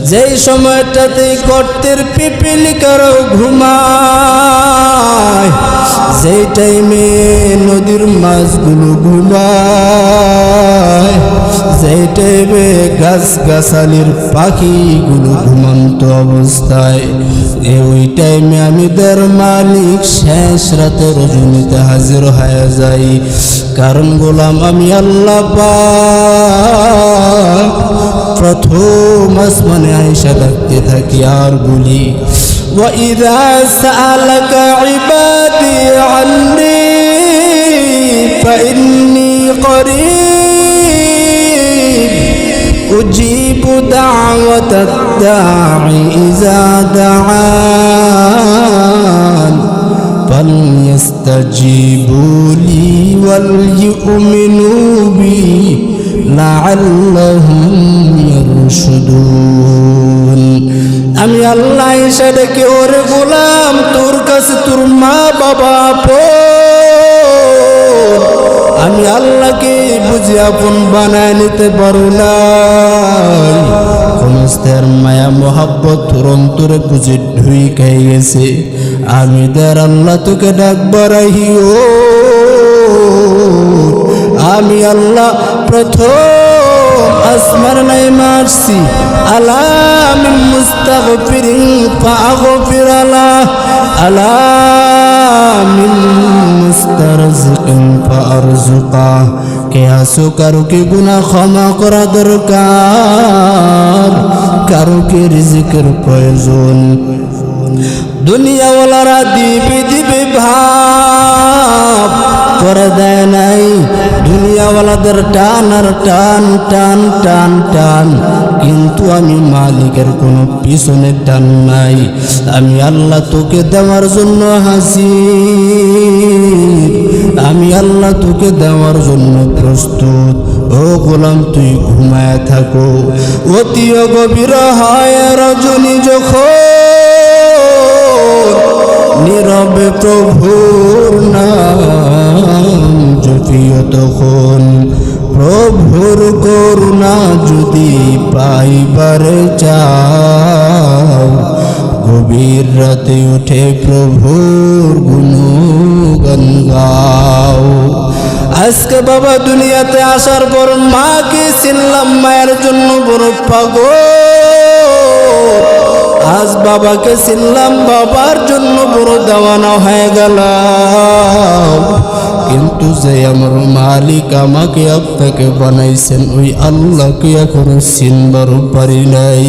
যেই সময়টাতে গর্তের পিপিলিকারও ঘুমায়, যেই টাইমে নদীর মাছগুলো ঘুমায়, যেই টাইমে গাছগাছালির পাখিগুলো ঘুমন্ত অবস্থায়, ওই টাইমে আমি তার মালিক শেষ রাতে রজনীতে হাজির হয়ে যাই। কারণ গোলাম আমি আল্লাহ পাক প্রথম আসমানে আয়েশা ডাকতে থাকি আর বলি, وَإِذَا سَأَلَكَ عِبَادِي عَنِّي فَإِنِّي قَرِيبٌ أُجِيبُ دَعْوَةَ الدَّاعِ إِذَا دَعَانِ فَلْيَسْتَجِيبُوا لِي وَلْيُؤْمِنُوا بِي لَعَلَّهُمْ يَرْشُدُونَ। আমি আল্লাহ আয়েশা ডেকে, ওরে গোলাম, তোর কাছে তোর মা বাবা আপন, আমি আল্লাহকে বুঝে আপন বানায় নিতে পারো না। সমস্তের মায়া মোহাব্বত তোর অন্তরে বুঝে ঢুকে গেছে। আমি তার আল্লাহ তোকে ডাকবার আহিও, আমি আল্লাহ প্রথম আসমার নাই মারছি, আলা মিন মুস্তাগফিরিন ফাগফির আলাহ, আলা মিন মুস্তারজিকিন ফারজুকা। কে আসো কারো কি গুনাহ ক্ষমা করা দরকার, কারো কি রিজিকের প্রয়োজন। দুনিয়াওয়ালারা দিবে দিবে ভাব করে দেয় নাই, দুনিয়াওয়ালাদের টান আর টান টান টান টান, কিন্তু আমি মালিকের কোনো পিছনে টান নাই। আমি আল্লাহ তোকে দেওয়ার জন্য হাজির, আমি আল্লাহ তোকে দেওয়ার জন্য প্রস্তুত। ও গোলাম তুই ঘুমায় থাকো, অতি গভীর হয় রজনী যখন, নীরবে প্রভুর নাম জপিও তখন। প্রভুর করুণা যদি পাইবার চাও, গভীর রাতে উঠে প্রভুর গুণগান গাও। আজকে বাবা দুনিয়াতে আসার পর মাকে চিনলাম, মায়ের জন্য বড় পাগল। আজ বাবাকে চিনলাম, বাবার জন্য বড় দেওয়ানা হয়ে গেল। কিন্তু যে আমার মালিক আমাকে আপনাকে বানাইছেন, ওই আল্লাহকে এখনো চিনবার পারি নাই।